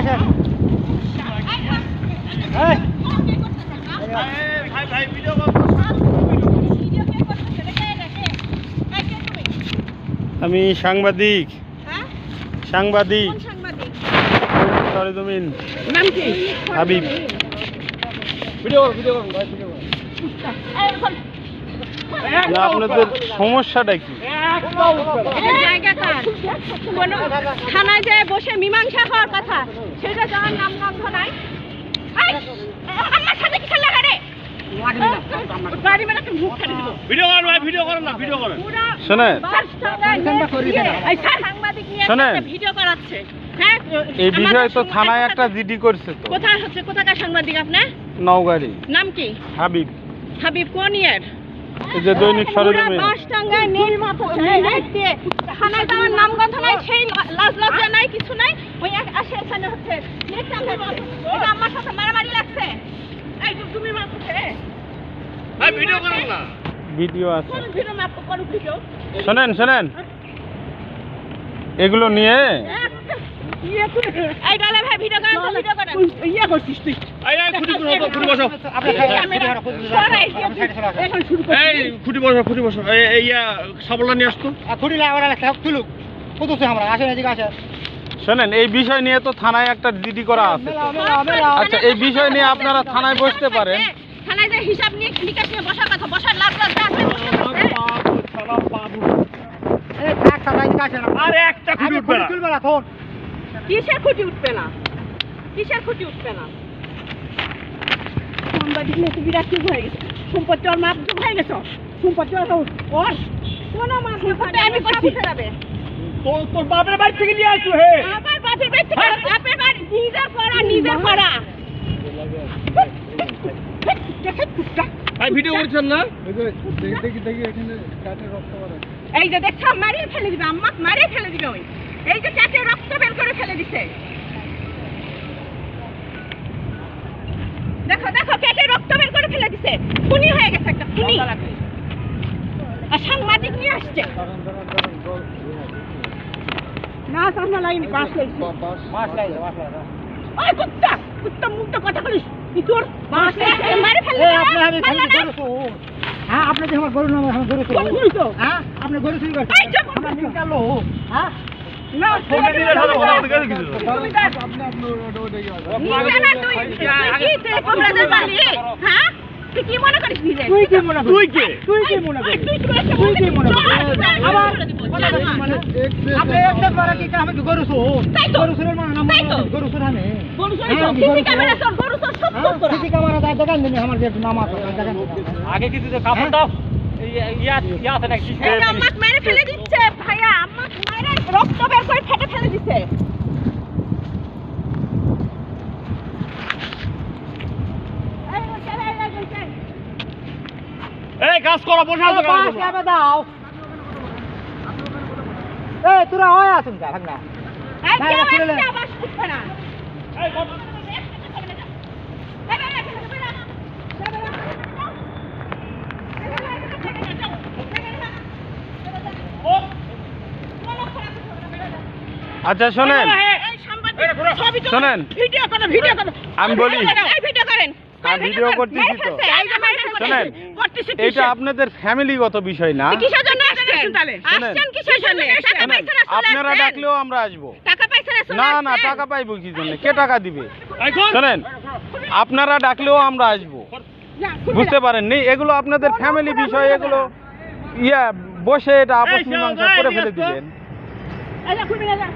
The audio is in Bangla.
আসেন। আমি সাংবাদিক। সাংবাদিক সরেজমিন। নাম কি? হাবিব। না, আপনাদের সমস্যাটা কি? থানায় যায় বসে মীমাংসা হওয়ার কথা, সেটা যাওয়ার নাম গন্ধ নাই। আমার সাথে কি খেলা রে? গাড়ি মেরে মুখ ছেড়ে দিব। ভিডিও করেন ভাই, ভিডিও করেন না, ভিডিও করেন। শোনেন, সাংবাদিক নিয়ে শোনেন, ভিডিও করাচ্ছে। হ্যাঁ, এই বিষয়ে তো থানায় একটা জিডি করছে তো। কোথায় হচ্ছে? কোথাকার সাংবাদিক আপনি? নওগাঁরি। নাম কি? হাবিব। হাবিব কোন ইয়ার? এই যে দৈনিক সরেজমিন। বাসটাঙ্গায় নীল মাথা দিয়ে থানায় যাওয়ার নাম গন্ধ নাই, সেই লাজ লজ্জা নাই, কিছু নাই। ওই আসে এখানে হচ্ছে এটা আমার সাথে মারামারি লাগছে। এই তুমি মারছে। ভাই ভিডিও করো না। ভিডিও আছে। কোন ভিডিও মাপ করো ভিডিও? শোনেন শোনেন, এগুলো নিয়ে এই ডালে ভাই ভিডিও করেন তো, ভিডিও করেন। ইয়া করছিস তুই? এই খুঁটি বসো, খুঁটি বসো। এখন শুরু কর। এই খুঁটি বসো, খুঁটি বসো। এই সাবলটা নিয়ে আসতো। খুঁটি লাগা রাখতে তুলুক। কতছে আমরা আসেন, এদিকে আসেন। শোনেন, এই বিষয় নিয়ে তো থানায় একটা জিডি করা আছে। আচ্ছা, এই বিষয় নিয়ে আপনারা থানায় বসতে পারেন। থানায় যে হিসাব নিয়ে নিকাশ নিয়ে বসার কথা, বসার লাভ লাভ আছে। এই থাক থাক, এদিকে আসেন। আরে একটা খুঁটি উঠবে না। তুলবে না ফোন। কিসের খুঁটি উঠবে না? কিসের খুঁটি উঠবে না? সাংবাদিক নিয়ে তো বিরাট ঠিক হয়ে গেছে। সম্পত্তি ওর মাপ হয়ে গেছে। সম্পত্তি ওর কোন মাপ আমি করছি যাবে। তোর বাপের বাড়ি থেকে নিয়ে আসছো হে। আমার বাপের বাড়ি থেকে বাপের বাড়ি নিজের করা, নিজের করা। ভাই ভিডিও করছেন না? এই যে দেখছ, মারিয়ে ফেলে দিবে, আম্মা মারিয়ে ফেলে দিবে। ওই এই যে চাটে রক্ত বের করে ফেলে দিছে। দেখো দেখো, কেটে রক্ত বের করে ফেলে দিছে। খুনি হয়ে গেছে, একটা খুনি। আর সাংবাদিক নিয়ে আসছে। না সামনে লাইনি, বাস লাইছে। মাছ লাগে, মাছ লাগে। ওই কুত্তা, কুত্তা মুক্ত কথা বলিস। কি তোর বাস লাইছে, মারি ফেলে এই আপনি আমি খালি গরু। হ্যাঁ, আপনি যে আমার গরু নাম এখন গরু তো। হ্যাঁ, আপনি গরু চুরি করছেন। আমার নিয়ে গেল। হ্যাঁ, না ফোনে দিলে ভালো ভালো দিকে কিছু। আপনি নিজে না তুই, তুই কি কমরাদের মালিক? হ্যাঁ, তুই কি মনে করিস নিজে? তুই কি মনে করিস? তুই কে? তুই কি মনে করিস? তুই কি মনে করিস? আবার মানে আপনি একটা করে কি আমি গরু চুর? তাই তো। গরু চুরের মানে নাম গরু চুর আমি। গরু চুরি তো সিসি ক্যামেরা সব গরু সব সব তোরা। সিসি ক্যামেরা দাও, দোকান দিন আমার যে নাম আছে দোকান। আগে কিছু তো কাপড় দাও। ইয়া আছে নাকি? এই আম্মাক মেরে ফেলে দিচ্ছে ভাইয়া, আম্মাক মেরে রক্ত বের করে ফেটে ফেলে দিচ্ছে। এই কাজ করো, বসে আছো কেন তোমরা? পাঁচ দাও। এই তোরা হয় আছেন যা ভাগনা। এই না, কেউ খুলে নে। একটা আবার উঠবে না। এই কত? আচ্ছা শোনেন, শোনেন, ভিডিও করো, ভিডিও করো। আমি বলি। এই ভিডিও করেন। আমি ভিডিও করতেছি তো। শোনেন, এটা আপনাদের ফ্যামিলিগত বিষয় না। কিসের জন্য আসছেন তাহলে? আসছেন কিসের জন্য? টাকা শোনেন, পয়সা আসলে আপনারা আসছেন? ডাকলেও আমরা আসবো। টাকা পয়সা আসলে না না, আসছেন? টাকা পাইবো কি জন্য? কে টাকা দিবে? এই কোন? শোনেন, আপনারা ডাকলেও আমরা আসবো। না, খুলবে বুঝতে না। পারেননি? এগুলো আপনাদের ফ্যামিলি বিষয়। এগুলো বসে এটা আপস মীমাংসা করে ফেলে দিবেন। এই না, খুলবে না, যা।